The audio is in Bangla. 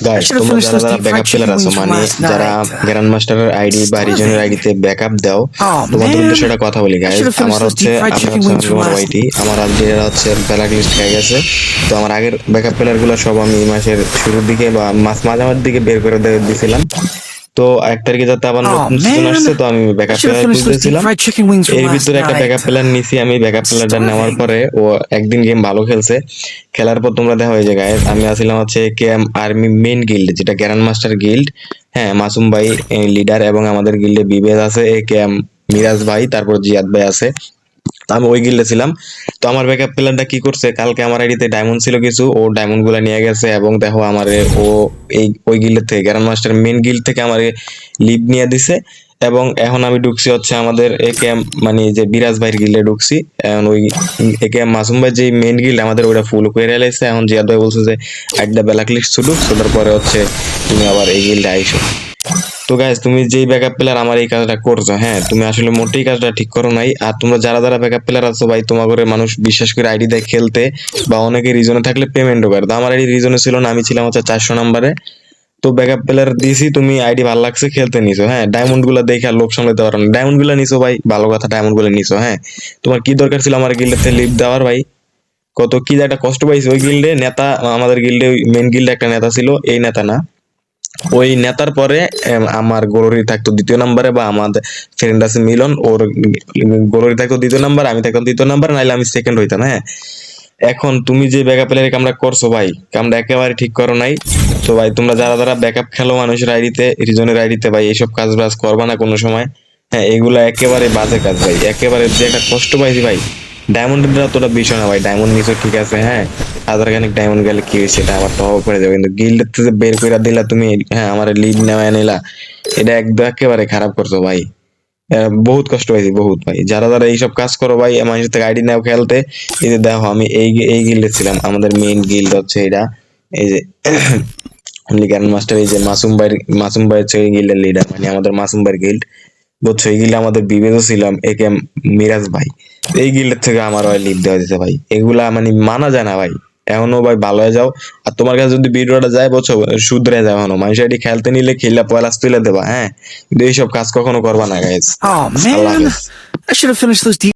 গাইস should have তোমরা finished যারা those যারা deep backup fried player chicken আছো wings from মানে last যারা night. গ্র্যান্ড মাস্টারের আইডি বা রিজনের আইডিতে ব্যাকআপ দাও Oh তোমাদের man, উদ্দেশ্যে একটা কথা বলি I guys should have finished আমার those হচ্ছে deep fried আমি chicken হচ্ছে wings from তোমার last ওয়াইটি আমার আইডিটা হচ্ছে ব্ল্যাক লিস্ট হয়ে গেছে তো আমার আগের ব্যাকআপ প্লেয়ার গুলো সব আমি এই মাসের শুরুর দিকে বা মাঝামাঝির দিকে বের করে দিয়েছিলাম তো 1 তারিখে যাতে আবার Oh নতুন সিজন man, আসছে তো আমি I backup should have player finished those deep খুঁজতেছিলাম fried chicken wings from এর last ভিতরে একটা night. ব্যাকআপ প্লেয়ার নিছি আমি ব্যাকআপ প্লেয়ারটা নেওয়ার Starving. পরে ও একদিন গেম ভালো খেলছে খেলার পর তোমরা দেখা হয়ে যায় গাইস আমি আসছিলাম হচ্ছে কেএম আর্মি মেইন গিল্ড যেটা গ্র্যান্ড মাস্টার গিল্ড হ্যাঁ মাসুম ভাই লিডার এবং আমাদের গিল্ডে বিবেজ আছে এ কেএম মিরাজ ভাই তারপর জিয়াদ ভাই আছে তো আমি ওই গিল্ডে ছিলাম তো আমার ব্যাকআপ প্ল্যানটা কি করছে কালকে আমার আইডিতে ডায়মন্ড ছিল কিছু ও ডায়মন্ড গুলা নিয়ে গেছে এবং দেখো আমারে ও এই ওই গিল্ডের থেকে গ্র্যান্ড মাস্টার মেন গিল্ড থেকে আমারে লিভ নিয়ে দিছে এবং এখন আমি ঢুকছি হচ্ছে আমাদের একেএম মানে যে বিরাজ ভাইয়ের গিল্ডে ঢুকছি এখন ওই একেএম মাসুম ভাই যে মেন গিল্ড আমাদের ওটা ফুল করে লাইছে এখন জিয়াদ ভাই বলছে যে একটা ব্ল্যাক লিস্ট ছুটুক ছোটার পরে হচ্ছে তুমি আবার এই গিল্ডে আইসো তো গাইস তুমি যেই ব্যাকআপ প্লেয়ার আমার এই কাজটা করছো হ্যাঁ তুমি আসলে মোটেই কাজটা ঠিক করো নাই আর তোমরা যারা যারা ব্যাকআপ প্লেয়ার আছো ভাই তোমার করে মানুষ বিশ্বাস করে আইডি দেয় খেলতে বা অনেকে রিজনে থাকলে পেমেন্টও করে তো আমার আইডি রিজনে ছিল না আমি ছিলাম হচ্ছে 400 নম্বরে তো ব্যাকআপ প্লেয়ার দিছি তুমি আইডি ভালো লাগছে খেলতে নিছো হ্যাঁ ডায়মন্ড গুলা দেখে আর লোক সামলাতে পারো না ডায়মন্ড গুলা নিছো ভাই ভালো কথা ডায়মন্ড গুলা নিছো হ্যাঁ তোমার কি দরকার ছিল আমার গিল্ডেতে লিভ দেওয়ার ভাই কত কি যে একটা কষ্ট পাইছি ওই গিল্ডে নেতা আমাদের গিল্ডে মেন গিল্ডে একটা নেতা ছিল এই নেতা না ওই নেতার পরে আমার গোলরি থাকতো 2য় নম্বরে বা আমাদের ফ্রেন্ড আছে মিলন ওর গোলরি থাকতো 2য় নম্বর আমি থাকতাম 3য় নম্বর নাইলে আমি সেকেন্ড হইতাম হ্যাঁ এখন তুমি যে ব্যাকআপ প্লেয়ারে কামটা করছো ভাই কামটা একেবারে ঠিক করো নাই তো ভাই তোমরা যারা যারা ব্যাকআপ খেলো মানুষের আইডিতে রিজনের আইডিতে ভাই এইসব কাজ বাজ করবা না কোনো সময় হ্যাঁ এগুলা একেবারে বাজে কাজ ভাই একেবারে যে একটা কষ্ট পাইছি ভাই ডায়মন্ডের তোটা বিষয় না ভাই ডায়মন্ড নিচে ঠিক আছে হ্যাঁ খানিক ডায়মন্ড গেলে কি হয়েছে এটা আবার তো করে যাবে কিন্তু গিল্ডের থেকে বের করে দিলা তুমি হ্যাঁ আমার লিড নেওয়া নিলা এটা একদম একেবারে খারাপ করছো ভাই বহুত কষ্ট পাইছি বহুত ভাই যারা যারা এইসব কাজ করো ভাই মানুষের থেকে আইডি নাও খেলতে এই যে দেখো আমি এই গিল্ডে ছিলাম আমাদের মেইন গিল্ড হচ্ছে এটা এই যে গ্র্যান্ড মাস্টার এই যে মাসুম ভাই হচ্ছে এই গিল্ডের লিডার মানে আমাদের মাসুম ভাইয়ের গিল্ড বুঝছো এই গিল্ডে আমাদের বিবেকও ছিলাম একে মিরাজ ভাই এই গিল্ডের থেকে আমার ভাই লিভ দেওয়া দিতে ভাই এগুলা মানে মানা যায় না ভাই এখনো ভাই ভালো হয়ে যাও আর তোমার কাছে যদি ভিডিওটা যায় বলছো শুধরে যাও এখনো মানুষ এটি খেলতে নিলে খেললা পয়লা তুলে দেবা হ্যাঁ কিন্তু এইসব কাজ কখনো করবা না গাইজ Oh আল্লাহ man, হাফেজ I should have finished those deep